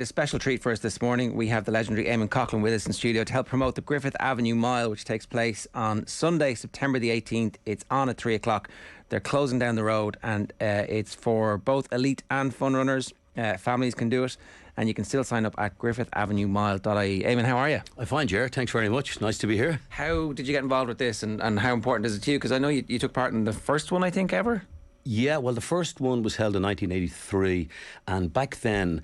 A special treat for us this morning. We have the legendary Eamonn Coghlan with us in studio to help promote the Griffith Avenue Mile, which takes place on Sunday, September the 18th. It's on at 3 o'clock. They're closing down the road, and it's for both elite and fun runners. Families can do it, and you can still sign up at griffithavenuemile.ie. Eamonn, how are you? I'm fine, Ger. Thanks very much. Nice to be here. How did you get involved with this, and how important is it to you? Because I know you took part in the first one, I think, ever. Yeah, well, the first one was held in 1983, and back then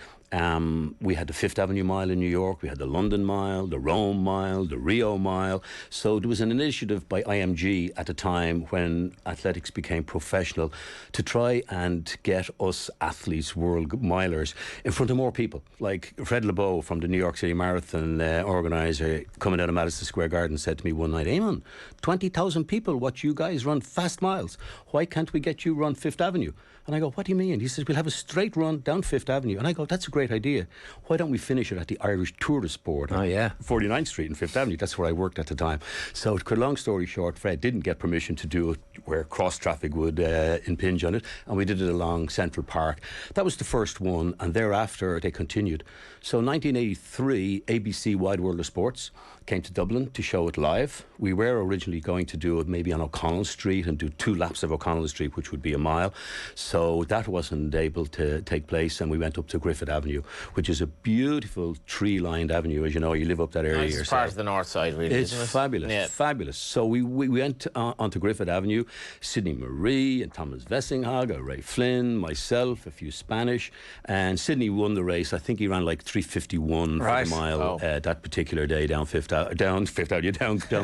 we had the Fifth Avenue Mile in New York, we had the London Mile, the Rome Mile, the Rio Mile. So there was an initiative by IMG at the time when athletics became professional to try and get us athletes, world milers, in front of more people. Like Fred LeBeau from the New York City Marathon organiser, coming out of Madison Square Garden, said to me one night, "Eamonn, 20,000 people watch you guys run fast miles. Why can't we get you run Fifth Avenue?" And I go, "What do you mean?" He says, "We'll have a straight run down Fifth Avenue." And I go, "That's a great idea. Why don't we finish it at the Irish Tourist Board?" Oh, yeah. 49th Street and Fifth Avenue. That's where I worked at the time. So, to cut a long story short, Fred didn't get permission to do it where cross traffic would impinge on it. And we did it along Central Park. That was the first one. And thereafter, they continued. So, 1983, ABC Wide World of Sports came to Dublin to show it live. We were originally going to do it maybe on O'Connell Street and do 2 laps of O'Connell Street, which would be a mile. So that wasn't able to take place, and we went up to Griffith Avenue, which is a beautiful tree-lined avenue. As you know, you live up that area yourself. It's part of the north side, really. It's fabulous, yeah. Fabulous. So we went onto Griffith Avenue. Sidney Marie and Thomas Vessinghag, Ray Flynn, myself, a few Spanish, and Sidney won the race. I think he ran like 3:51 for the mile that particular day down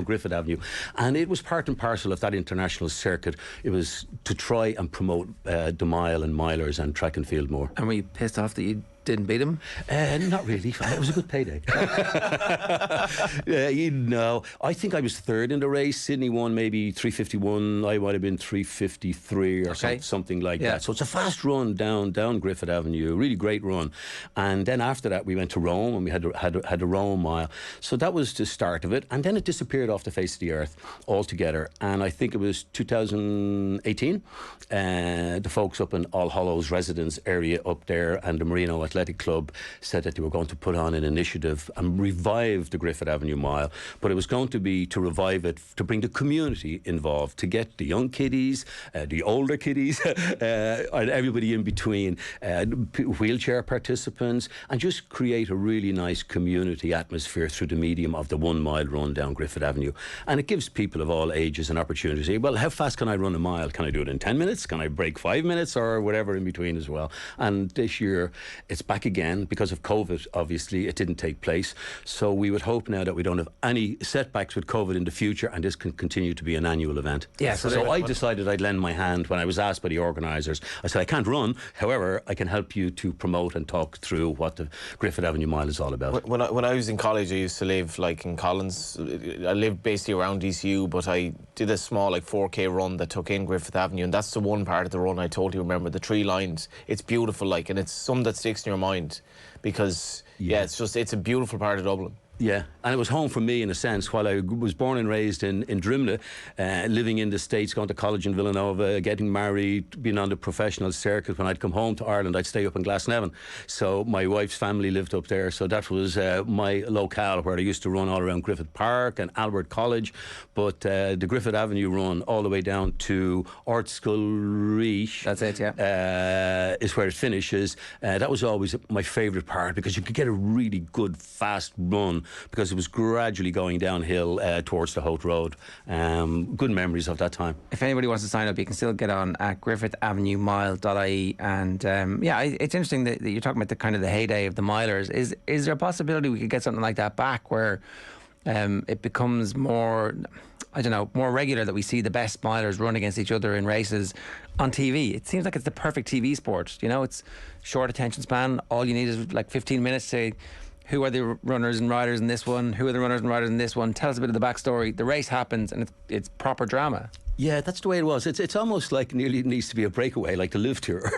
Griffith Avenue, and it was part and parcel of that international circuit. It was to try and promote the mile and milers and track and field more. And were you pissed off that you didn't beat him? Not really. It was a good payday. I think I was third in the race. Sydney won maybe 3:51. I might have been 3:53 or something like that. So it's a fast run down Griffith Avenue. Really great run. And then after that, we went to Rome, and we had the Rome Mile. So that was the start of it. And then it disappeared off the face of the earth altogether. And I think it was 2018. The folks up in All Hallows residence area up there and the Marino Athletic Club said that they were going to put on an initiative and revive the Griffith Avenue Mile, but it was going to be to revive it, to bring the community involved, to get the young kiddies, the older kiddies, and everybody in between, wheelchair participants, and just create a really nice community atmosphere through the medium of the 1 mile run down Griffith Avenue. And it gives people of all ages an opportunity to say, well, how fast can I run a mile? Can I do it in 10 minutes? Can I break 5 minutes, or whatever in between as well? And this year it's back again because of COVID. Obviously it didn't take place, so we would hope now that we don't have any setbacks with COVID in the future, and this can continue to be an annual event. So I decided I'd lend my hand when I was asked by the organisers. I said, I can't run, however I can help you to promote and talk through what the Griffith Avenue Mile is all about. When I was in college, I used to live like in Collins. I lived basically around DCU, but I did a small like 4K run that took in Griffith Avenue, and that's the one part of the run I totally remember, the tree lines. It's beautiful, like, and it's something that sticks in your mind because it's a beautiful part of Dublin. Yeah, and it was home for me in a sense. While I was born and raised in Drimna, living in the States, going to college in Villanova, getting married, being on the professional circuit, when I'd come home to Ireland, I'd stay up in Glasnevin. So my wife's family lived up there, so that was my locale where I used to run all around Griffith Park and Albert College. But the Griffith Avenue run all the way down to Ortskull Reach, that's it, yeah, is where it finishes. That was always my favourite part, because you could get a really good fast run, because it was gradually going downhill towards the Holt Road. Good memories of that time. If anybody wants to sign up, you can still get on at griffithavenuemile.ie. And it's interesting that you're talking about the kind of the heyday of the milers. Is there a possibility we could get something like that back, where it becomes more, I don't know, more regular, that we see the best milers run against each other in races on TV? It seems like it's the perfect TV sport. You know, it's short attention span. All you need is like 15 minutes to who are the runners and riders in this one, who are the runners and riders in this one, tell us a bit of the backstory, the race happens, and it's proper drama. Yeah, that's the way it was. It's almost like nearly needs to be a breakaway, like the lift here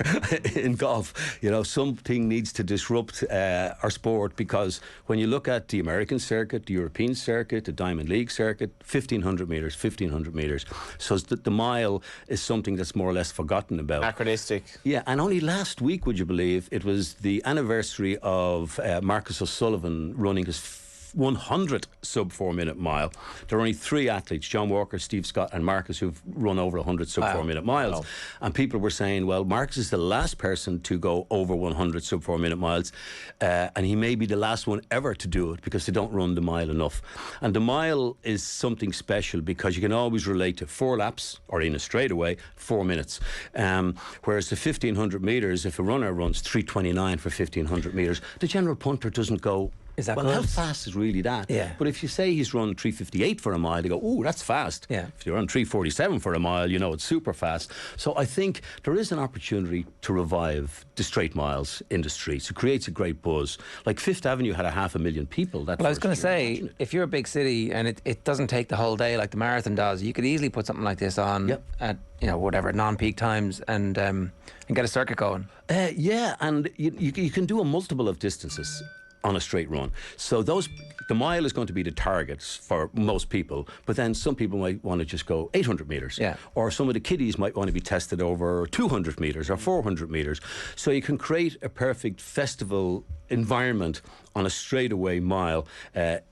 in golf. You know, something needs to disrupt our sport, because when you look at the American circuit, the European circuit, the Diamond League circuit, 1,500 metres, 1,500 metres. So the mile is something that's more or less forgotten about. Anachronistic. Yeah, and only last week, would you believe, it was the anniversary of Marcus O'Sullivan running his 100th sub 4 minute mile. There are only 3 athletes, John Walker, Steve Scott and Marcus, who've run over 100 sub 4 minute miles. Wow. And people were saying, well, Marcus is the last person to go over 100 sub 4 minute miles, and he may be the last one ever to do it, because they don't run the mile enough. And the mile is something special because you can always relate to 4 laps, or in a straightaway, 4 minutes. Whereas the 1,500 metres, if a runner runs 3:29 for 1,500 metres, the general punter doesn't go, is that well, good? how fast is really that? Yeah. But if you say he's run 3:58 for a mile, they go, oh, that's fast. Yeah. If you run 3:47 for a mile, you know it's super fast. So I think there is an opportunity to revive the straight miles industry. So it creates a great buzz. Like Fifth Avenue had 500,000 people. Well, I was going to say, if you're a big city and it doesn't take the whole day like the marathon does, you could easily put something like this on at, you know, whatever, non-peak times and get a circuit going. Yeah, and you can do a multiple of distances on a straight run. So the mile is going to be the target for most people, but then some people might want to just go 800 metres. Yeah. Or some of the kiddies might want to be tested over 200 metres or 400 metres. So you can create a perfect festival environment on a straightaway mile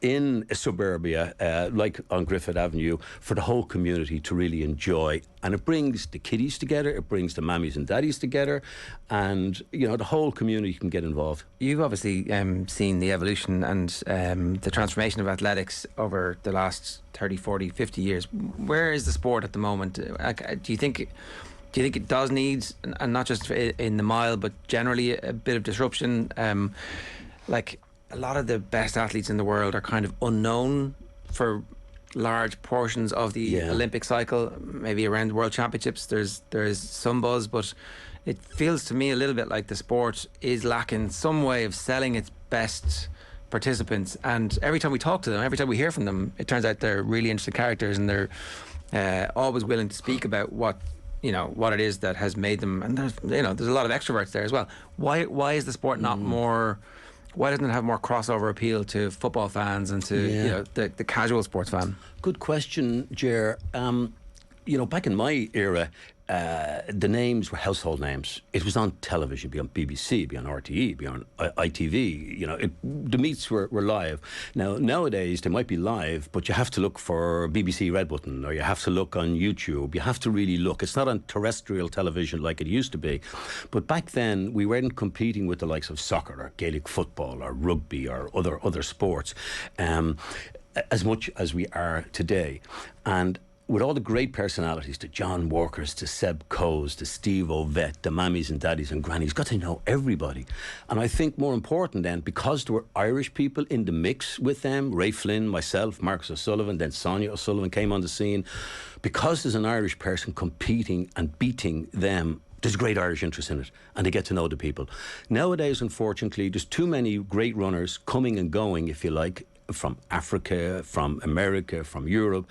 in suburbia, like on Griffith Avenue, for the whole community to really enjoy. And it brings the kiddies together, it brings the mammies and daddies together, and you know, the whole community can get involved. You've obviously seen the evolution and the transformation of athletics over the last 30, 40, 50 years. Where is the sport at the moment? Do you think it does need, and not just in the mile, but generally a bit of disruption? Like, a lot of the best athletes in the world are kind of unknown for large portions of the Olympic cycle. Maybe around the World Championships there is some buzz, but it feels to me a little bit like the sport is lacking some way of selling its best participants. And every time we talk to them, every time we hear from them, it turns out they're really interesting characters, and they're always willing to speak about what it is that has made them. And there's a lot of extroverts there as well. Why is the sport not more? Why doesn't it have more crossover appeal to football fans and to the casual sports fan? Good question, Ger. Back in my era, the names were household names. It was on television, be on BBC, be on RTE, be on ITV. The meets were live. Nowadays they might be live, but you have to look for BBC Red Button, or you have to look on YouTube. You have to really look. It's not on terrestrial television like it used to be. But back then we weren't competing with the likes of soccer or Gaelic football or rugby or other sports as much as we are today. And with all the great personalities, the John Walkers, the Seb Coes, the Steve Ovett, the mammies and daddies and grannies, got to know everybody. And I think more important then, because there were Irish people in the mix with them, Ray Flynn, myself, Marcus O'Sullivan, then Sonia O'Sullivan came on the scene, because there's an Irish person competing and beating them, there's great Irish interest in it, and they get to know the people. Nowadays, unfortunately, there's too many great runners coming and going, if you like, from Africa, from America, from Europe,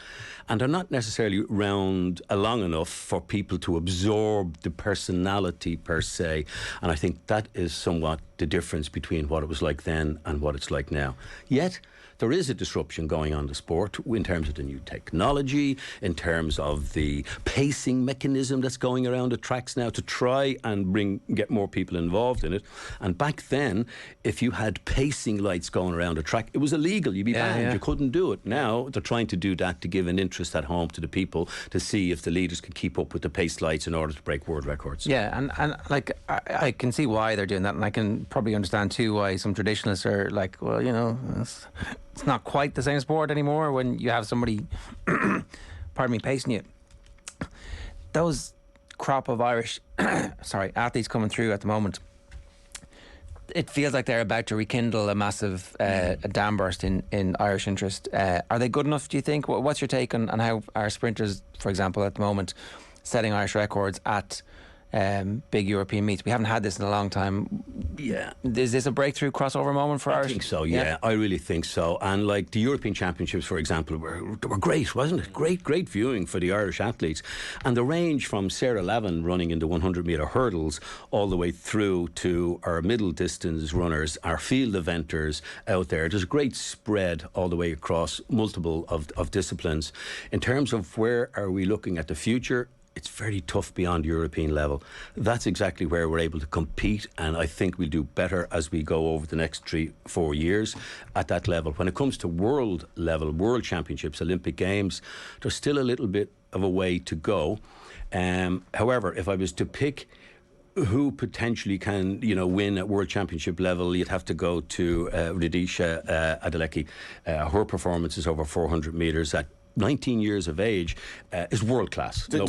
and they're not necessarily round long enough for people to absorb the personality per se. And I think that is somewhat the difference between what it was like then and what it's like now. Yet there is a disruption going on in the sport in terms of the new technology, in terms of the pacing mechanism that's going around the tracks now to try and get more people involved in it. And back then, if you had pacing lights going around a track, it was illegal. You'd be banned. Yeah. You couldn't do it. Now they're trying to do that to give an interest at home to the people, to see if the leaders can keep up with the pace lights in order to break world records. Yeah, and like I can see why they're doing that, and I can probably understand too why some traditionalists are like, well, it's not quite the same sport anymore when you have somebody, pardon me, pacing you. Those crop of Irish, athletes coming through at the moment, it feels like they're about to rekindle a massive a dam burst in Irish interest. Are they good enough, do you think? What's your take on how our sprinters, for example, at the moment, setting Irish records at big European meets. We haven't had this in a long time. Yeah. Is this a breakthrough crossover moment for Irish? I think so, yeah. I really think so. And like the European Championships, for example, were great, wasn't it? Great viewing for the Irish athletes. And the range from Sarah Lavin running in the 100-metre hurdles all the way through to our middle distance runners, our field eventers out there. There's a great spread all the way across multiple of disciplines. In terms of where are we looking at the future, it's very tough beyond European level. That's exactly where we're able to compete, and I think we'll do better as we go over the next 3-4 years at that level. When it comes to world level, world championships, Olympic Games, there's still a little bit of a way to go. However, if I was to pick who potentially can, win at World Championship level, you'd have to go to Rhasidat Adeleke. Her performances over 400 metres at 19 years of age is world class. Can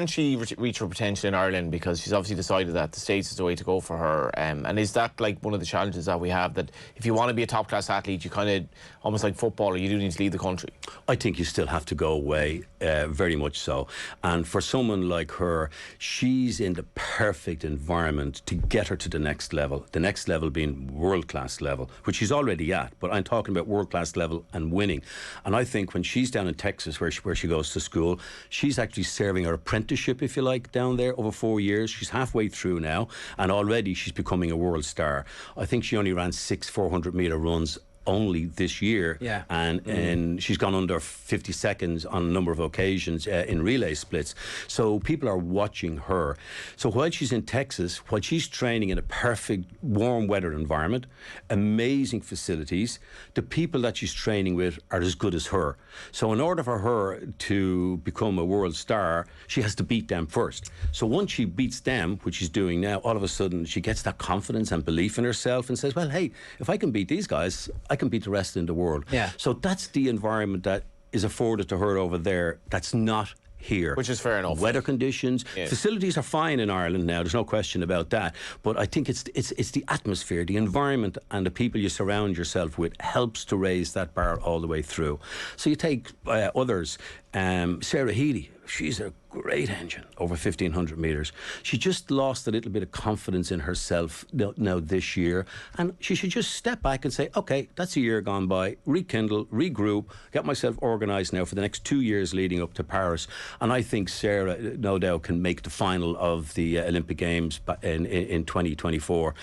she reach her potential in Ireland? Because she's obviously decided that the States is the way to go for her. And is that like one of the challenges that we have, that if you want to be a top class athlete, you kind of, almost like footballer, you do need to leave the country? I think you still have to go away, very much so. And for someone like her, she's in the perfect environment to get her to the next level being world class level, which she's already at, but I'm talking about world class level and winning. And I think when she's down in Texas, where she goes to school, she's actually serving her apprenticeship, if you like, down there over 4 years. She's halfway through now, and already she's becoming a world star. I think she only ran 6 400-metre runs only this year, and she's gone under 50 seconds on a number of occasions in relay splits. So people are watching her. So while she's in Texas, while she's training in a perfect warm weather environment, amazing facilities, the people that she's training with are as good as her. So in order for her to become a world star, she has to beat them first. So once she beats them, which she's doing now, all of a sudden she gets that confidence and belief in herself and says, well, hey, if I can beat these guys, I can beat the rest in the world. Yeah. So that's the environment that is afforded to her over there. That's not here. Which is fair enough. Weather conditions, facilities are fine in Ireland now. There's no question about that. But I think it's the atmosphere, the environment, and the people you surround yourself with helps to raise that bar all the way through. So you take others. Sarah Healy, she's a great engine over 1,500 metres. She just lost a little bit of confidence in herself now this year, and she should just step back and say, okay, that's a year gone by, rekindle, regroup, get myself organised now for the next 2 years leading up to Paris. And I think Sarah, no doubt, can make the final of the Olympic Games in 2024.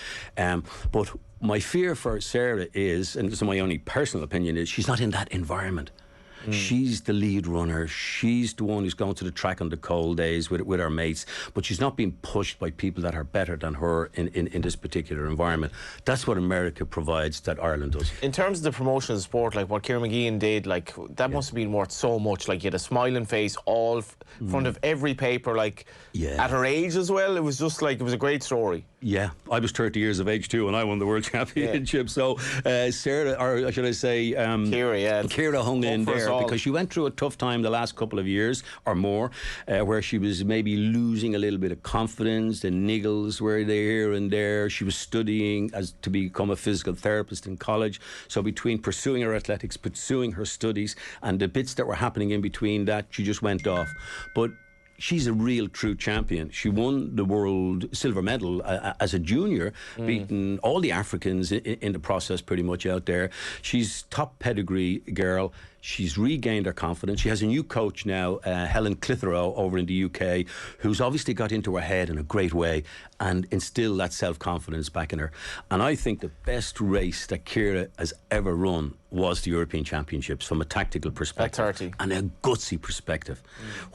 But my fear for Sarah is, and this is my only personal opinion, is she's not in that environment. She's the lead runner. She's the one who's going to the track on the cold days with her mates, but she's not being pushed by people that are better than her in this particular environment. That's what America provides that Ireland does. In terms of the promotion of the sport, like what Ger Mageean did, like that must have been worth so much. Like you had a smiling face all in front of every paper, like at her age as well. It was just like, it was a great story. Yeah, I was 30 years of age too when I won the World Championship. So Sarah, or should I say Ciara hung in there because she went through a tough time the last couple of years or more, where she was maybe losing a little bit of confidence. The niggles were there here and there. She was studying to become a physical therapist in college. So between pursuing her athletics, pursuing her studies, and the bits that were happening in between that, she just went off. But she's a real true champion. She won the world silver medal as a junior, beating all the Africans in the process pretty much out there. She's top pedigree girl. She's regained her confidence. She has a new coach now, Helen Clitheroe, over in the UK, who's obviously got into her head in a great way and instilled that self-confidence back in her. And I think the best race that Ciara has ever run was the European Championships from a tactical perspective. At 30. And a gutsy perspective.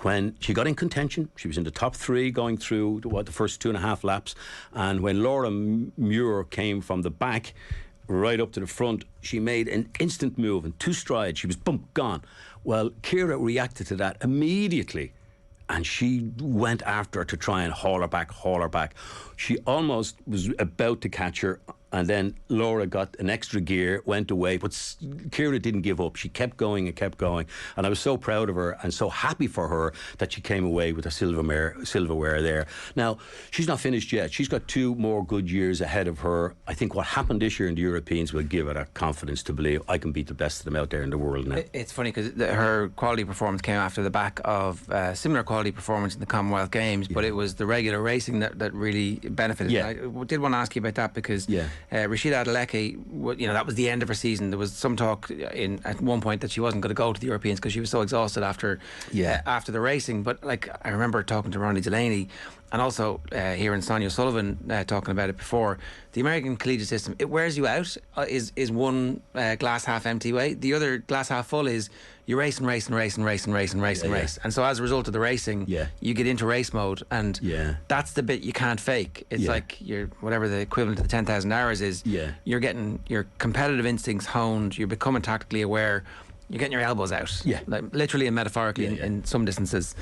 When she got in contention, she was in the top 3 going through the first 2.5 laps. And when Laura Muir came from the back right up to the front, she made an instant move in 2 strides. She was gone. Well, Ciara reacted to that immediately, and she went after her to try and haul her back. She almost was about to catch her And then Laura got an extra gear, went away, but Ciara didn't give up. She kept going and kept going. And I was so proud of her and so happy for her that she came away with a silverware there. Now, she's not finished yet. She's got 2 more good years ahead of her. I think what happened this year in the Europeans will give her that confidence to believe I can beat the best of them out there in the world now. It's funny because her quality performance came after the back of similar quality performance in the Commonwealth Games, but it was the regular racing that really benefited. Yeah. I did want to ask you about that because Rhasidat Adeleke, that was the end of her season. There was some talk at one point that she wasn't going to go to the Europeans because she was so exhausted after the racing. But like, I remember talking to Ronnie Delaney and also hearing Sonia Sullivan talking about it before. The American collegiate system, it wears you out. Is one glass half empty way. The other glass half full is you race. And so as a result of the racing, you get into race mode, and that's the bit you can't fake. It's like whatever the equivalent of the 10,000 hours is. You're getting your competitive instincts honed. You're becoming tactically aware. You're getting your elbows out, like literally and metaphorically in some distances.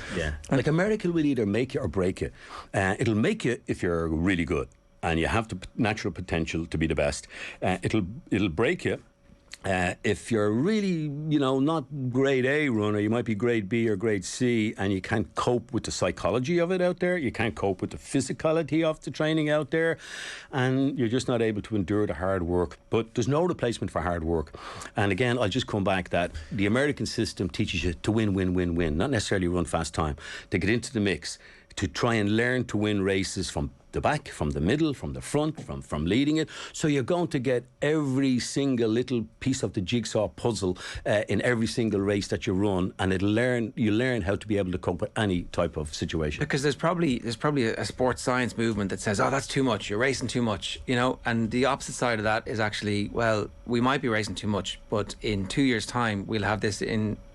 Like America will either make you or break you. It'll make you if you're really good and you have the natural potential to be the best. It'll break you if you're really, not grade A runner. You might be grade B or grade C, and you can't cope with the psychology of it out there. You can't cope with the physicality of the training out there, and you're just not able to endure the hard work. But there's no replacement for hard work. And again, I'll just come back that the American system teaches you to win, not necessarily run fast time, to get into the mix, to try and learn to win races from the back, from the middle, from the front, from leading it. So you're going to get every single little piece of the jigsaw puzzle in every single race that you run, and you learn how to be able to cope with any type of situation. Because there's probably a sports science movement that says, oh, that's too much, you're racing too much, and the opposite side of that is actually, well, we might be racing too much, but in 2 years' time we'll have this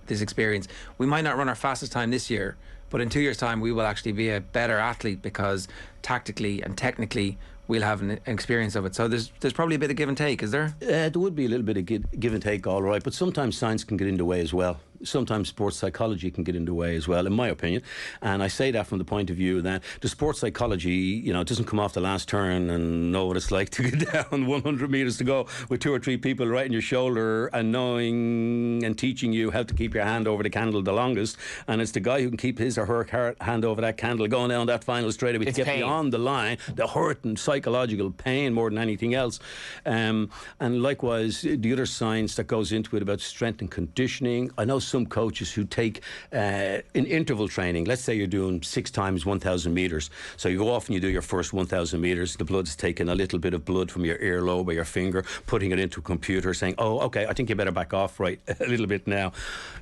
experience. We might not run our fastest time this year, but in 2 years' time we will actually be a better athlete because tactically and technically we'll have an experience of it. So there's probably a bit of give and take, is there? There would be a little bit of give and take, all right, but sometimes science can get in the way as well. Sometimes sports psychology can get in the way as well, in my opinion. And I say that from the point of view that the sports psychology, it doesn't come off the last turn and know what it's like to get down 100 metres to go with 2 or 3 people right in your shoulder and knowing and teaching you how to keep your hand over the candle the longest. And it's the guy who can keep his or her hand over that candle going down that final straightaway to get beyond the line, the hurt and psychological pain more than anything else. And likewise, the other science that goes into it about strength and conditioning. I know some coaches who take in interval training, let's say you're doing 6 times 1,000 metres, so you go off and you do your first 1,000 metres, the blood's taking a little bit of blood from your earlobe or your finger, putting it into a computer, saying, oh, okay, I think you better back off right a little bit now.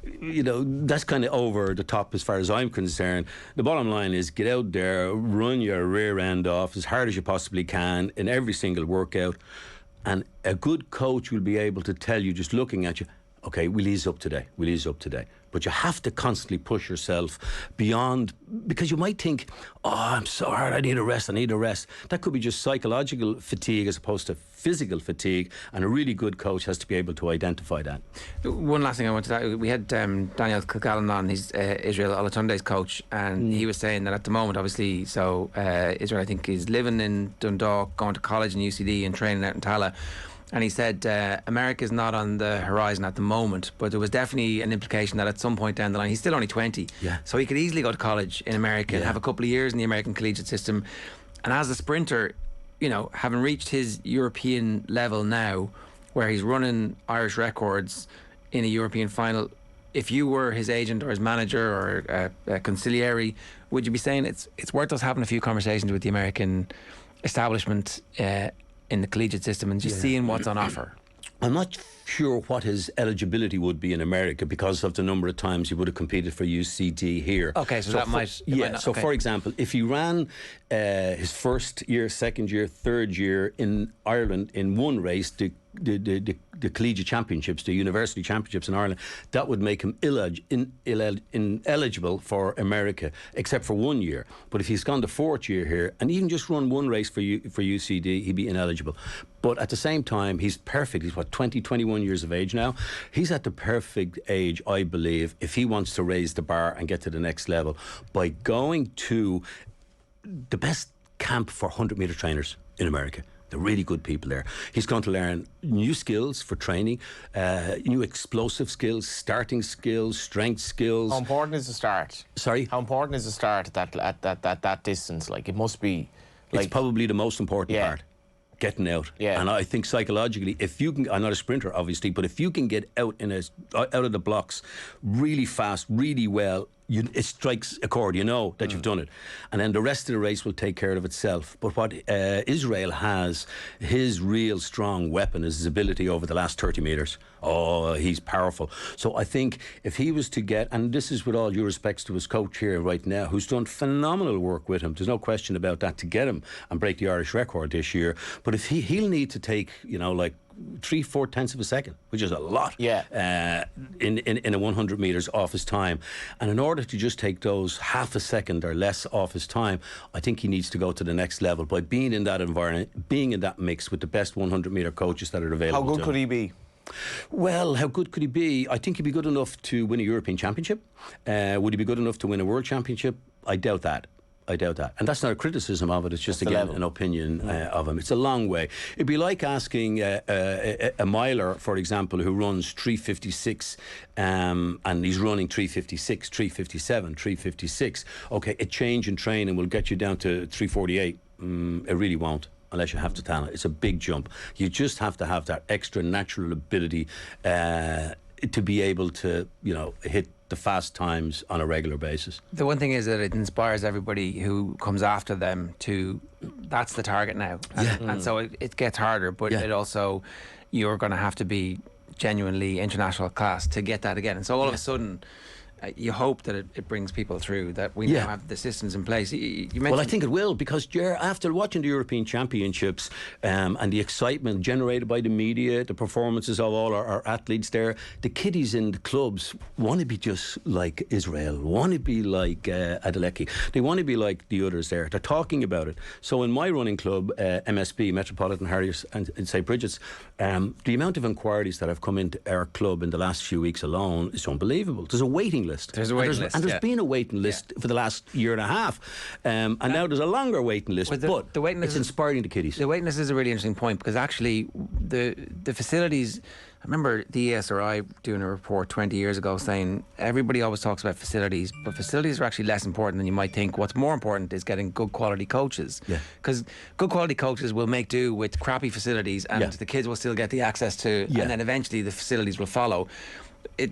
That's kind of over the top as far as I'm concerned. The bottom line is get out there, run your rear end off as hard as you possibly can in every single workout, and a good coach will be able to tell you, just looking at you, okay, we'll ease up today. But you have to constantly push yourself beyond, because you might think, oh, I'm so hard, I need a rest. That could be just psychological fatigue as opposed to physical fatigue, and a really good coach has to be able to identify that. One last thing I wanted to add, we had Eamonn Coghlan on, he's Israel Olatunde's coach, and he was saying that at the moment, obviously, Israel, I think, is living in Dundalk, going to college in UCD and training out in Tala. And he said America's not on the horizon at the moment, but there was definitely an implication that at some point down the line, he's still only 20, so he could easily go to college in America and have a couple of years in the American collegiate system. And as a sprinter, having reached his European level now, where he's running Irish records in a European final, if you were his agent or his manager or a consigliere, would you be saying it's worth us having a few conversations with the American establishment in the collegiate system and just seeing what's on offer? I'm not sure what his eligibility would be in America because of the number of times he would have competed for UCD here. Okay, so that might not, so for example, if he ran his first year, second year, third year in Ireland in one race, the collegiate championships, the university championships in Ireland, that would make him ineligible for America, except for 1 year. But if he's gone the 4th year here and even just run one race for UCD, he'd be ineligible. But at the same time, he's perfect. He's 20, 21 years of age now. He's at the perfect age, I believe, if he wants to raise the bar and get to the next level by going to the best camp for 100-metre trainers in America. They're really good people there. He's going to learn new skills for training, new explosive skills, starting skills, strength skills. How important is the start? Sorry? How important is the start at that distance? Like, it must be... It's probably the most important part. Getting out. Yeah. And I think psychologically, if you can, I'm not a sprinter obviously, but if you can get out out of the blocks really fast, really well, it strikes a chord, you know that you've done it. And then the rest of the race will take care of itself. But what Israel has, his real strong weapon is his ability over the last 30 metres. Oh, he's powerful. So I think if he was to get, and this is with all due respects to his coach here right now, who's done phenomenal work with him, there's no question about that, to get him and break the Irish record this year. But if he'll need to take, like 3/4 tenths of a second, which is a lot, in a 100 metres off his time. And in order to just take those half a second or less off his time, I think he needs to go to the next level by being in that environment, being in that mix with the best 100 metre coaches that are available. How good could he be? Well, how good could he be? I think he'd be good enough to win a European Championship. Would he be good enough to win a World Championship? I doubt that. And that's not a criticism of it, it's just, again, an opinion of him. It's a long way. It'd be like asking a miler, for example, who runs 3:56 and he's running 3:56, 3:57, 3:56. Okay, a change in training will get you down to 3:48. It really won't, unless you have the talent. It's a big jump. You just have to have that extra natural ability to be able to, hit the fast times on a regular basis. The one thing is that it inspires everybody who comes after them to, that's the target now. And so it gets harder, but it also, you're going to have to be genuinely international class to get that again. And so all of a sudden, you hope that it brings people through, that we now have the systems in place. You mentioned, well, I think it will, because after watching the European Championships and the excitement generated by the media, the performances of all our athletes there, the kiddies in the clubs want to be just like Israel, want to be like Adeleke. They want to be like the others there. They're talking about it. So in my running club, MSB, Metropolitan Harriers and St. Bridget's, the amount of inquiries that have come into our club in the last few weeks alone is unbelievable. There's a waiting list. There's a waiting list. And there's been a waiting list for the last year and a half. And now there's a longer waiting list. But the waiting list, it's inspiring the kiddies. The waiting list is a really interesting point, because actually the facilities, I remember the ESRI doing a report 20 years ago saying everybody always talks about facilities, but facilities are actually less important than you might think. What's more important is getting good quality coaches. Because good quality coaches will make do with crappy facilities, and the kids will still get the access to, and then eventually the facilities will follow.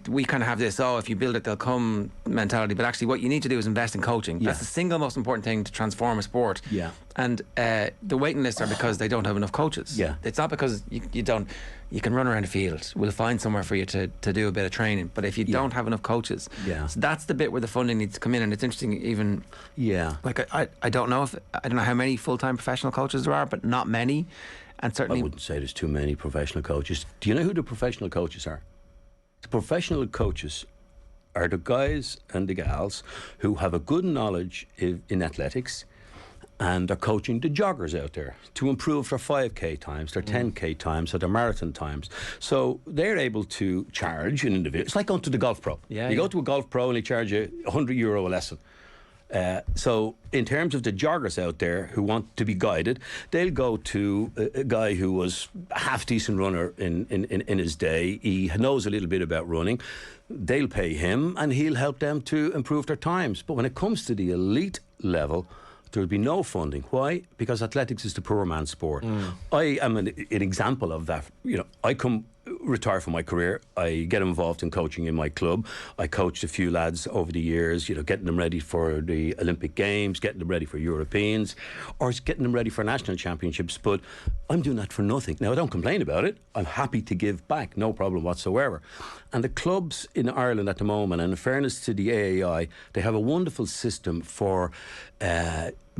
We kind of have this, if you build it, they'll come mentality. But actually what you need to do is invest in coaching. That's the single most important thing to transform a sport. And the waiting lists are because they don't have enough coaches. It's not because you don't. You can run around the field. We'll find somewhere for you to do a bit of training. But if you don't have enough coaches, so that's the bit where the funding needs to come in. And it's interesting, even like I don't know how many full-time professional coaches there are, but not many. And certainly I wouldn't say there's too many professional coaches. Do you know who the professional coaches are? The professional coaches are the guys and the gals who have a good knowledge in athletics, and they're coaching the joggers out there to improve their 5k times, their 10k times, or their marathon times. So they're able to charge an individual. It's like going to the golf pro. You go to a golf pro and they charge you €100 a lesson. So in terms of the joggers out there who want to be guided, they'll go to a guy who was a half-decent runner in his day. He knows a little bit about running. They'll pay him and he'll help them to improve their times. But when it comes to the elite level, there will be no funding. Why? Because athletics is the poor man's sport. I am an example of that. I retire from my career. I get involved in coaching in my club. I coached a few lads over the years, getting them ready for the Olympic Games, getting them ready for Europeans, or getting them ready for national championships. But I'm doing that for nothing. Now, I don't complain about it. I'm happy to give back, no problem whatsoever. And the clubs in Ireland at the moment, and in fairness to the AAI, they have a wonderful system for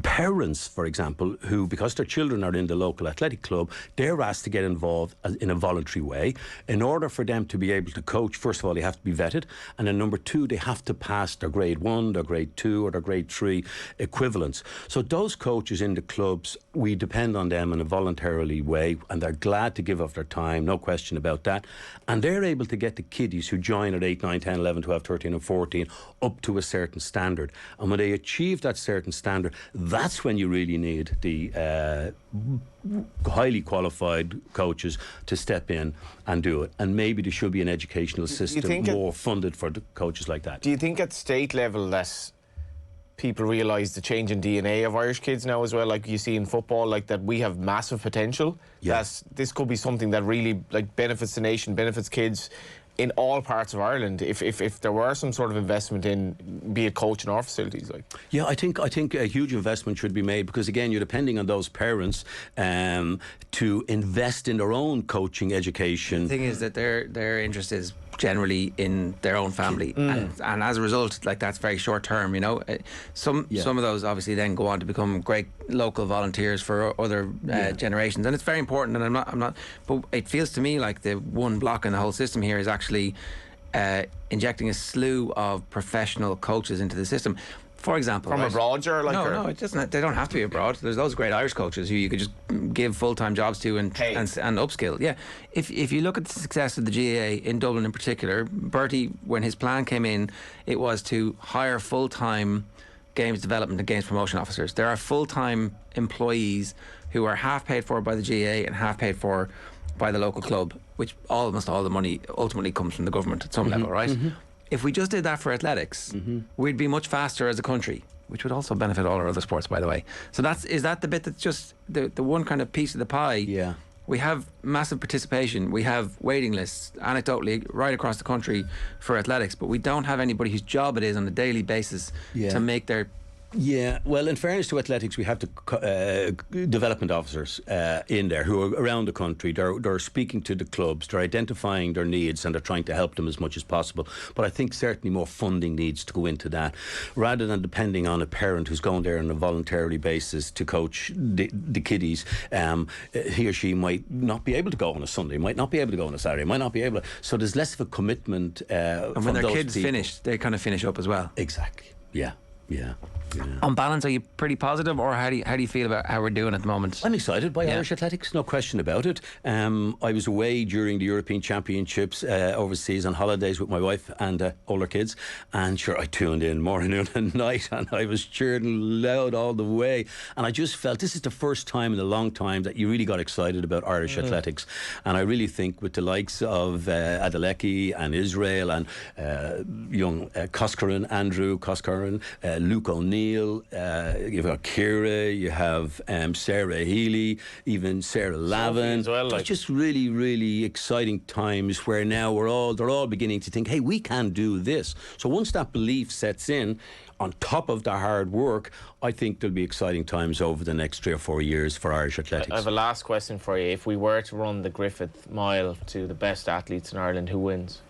parents, for example, who, because their children are in the local athletic club, they're asked to get involved in a voluntary way. In order for them to be able to coach, first of all, they have to be vetted, and then number two, they have to pass their grade 1, their grade 2, or their grade 3 equivalents. So those coaches in the clubs, we depend on them in a voluntarily way, and they're glad to give up their time, no question about that. And they're able to get the kiddies who join at 8, 9, 10, 11, 12, 13 and 14 up to a certain standard. And when they achieve that certain standard, that's when you really need the highly qualified coaches to step in and do it. And maybe there should be an educational system more funded for the coaches like that. Do you think at state level that people realise the change in DNA of Irish kids now as well, like you see in football, like that we have massive potential? That this could be something that really like benefits the nation, benefits kids in all parts of Ireland, if there were some sort of investment in, be it coaching or facilities, like. Yeah, I think a huge investment should be made, because again, you're depending on those parents to invest in their own coaching education. The thing is that their interest is generally in their own family, and as a result, like, that's very short term. You know, some of those obviously then go on to become great local volunteers for other generations, and it's very important. And I'm not, but it feels to me like the one block in the whole system here is actually injecting a slew of professional coaches into the system. For example, from abroad, or like no, it doesn't. They don't have to be abroad. There's those great Irish coaches who you could just give full-time jobs to and upskill. Yeah, if you look at the success of the GAA in Dublin in particular, Bertie, when his plan came in, it was to hire full-time games development and games promotion officers. There are full-time employees who are half paid for by the GAA and half paid for by the local club, which almost all the money ultimately comes from the government at some level, right? If we just did that for athletics, we'd be much faster as a country, which would also benefit all our other sports, by the way. So is that the bit that's just the one kind of piece of the pie? Yeah. We have massive participation. We have waiting lists, anecdotally, right across the country for athletics, but we don't have anybody whose job it is on a daily basis to make their... Yeah, well, in fairness to athletics, we have the development officers in there who are around the country. They're speaking to the clubs, they're identifying their needs, and they're trying to help them as much as possible. But I think certainly more funding needs to go into that, rather than depending on a parent who's going there on a voluntary basis to coach the kiddies. He or she might not be able to go on a Sunday, might not be able to go on a Saturday, might not be able to. So there's less of a commitment. And when their kids finish, they kind of finish up as well. Exactly. Yeah. On balance, are you pretty positive, or how do you feel about how we're doing at the moment? I'm excited by Irish athletics, no question about it. I was away during the European Championships overseas on holidays with my wife and older kids, and sure, I tuned in morning, noon and night, and I was cheering loud all the way, and I just felt this is the first time in a long time that you really got excited about Irish athletics. And I really think with the likes of Adeleke and Israel and young Andrew Coscaran, Luke O'Neill, you've got Ciara, you have Sarah Healy, even Sarah Lavin. Well, it's just really, really exciting times where now they're all beginning to think, hey, we can do this. So once that belief sets in, on top of their hard work, I think there'll be exciting times over the next 3 or 4 years for Irish athletics. I have a last question for you. If we were to run the Griffith Mile to the best athletes in Ireland, who wins?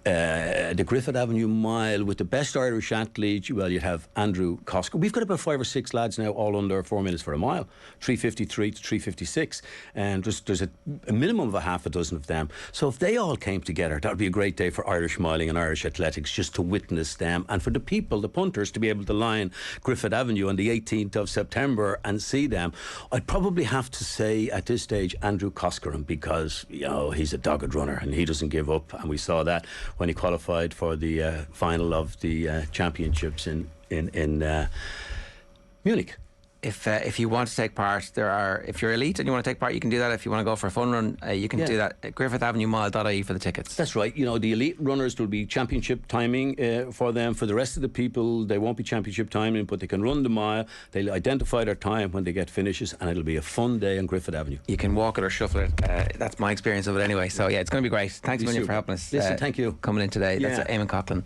The Griffith Avenue Mile with the best Irish athletes, well, you have Andrew Coscaran. We've got about 5 or 6 lads now all under 4 minutes for a mile, 3:53 to 3:56, and there's a minimum of a half a dozen of them. So if they all came together, that would be a great day for Irish miling and Irish athletics, just to witness them, and for the people, the punters, to be able to line Griffith Avenue on the 18th of September and see them. I'd probably have to say at this stage Andrew Coscaran, because he's a dogged runner and he doesn't give up, and we saw that when he qualified for the final of the championships in Munich. If you want to take part, if you're elite and you want to take part, you can do that. If you want to go for a fun run, you can do that at GriffithAvenueMile.ie for the tickets. That's right. The elite runners, will be championship timing for them. For the rest of the people, they won't be championship timing, but they can run the mile. They'll identify their time when they get finishes, and it'll be a fun day on Griffith Avenue. You can walk it or shuffle it. That's my experience of it anyway. So yeah, it's going to be great. Thanks a million for helping us. Listen, thank you. Coming in today. That's Eamonn Coghlan.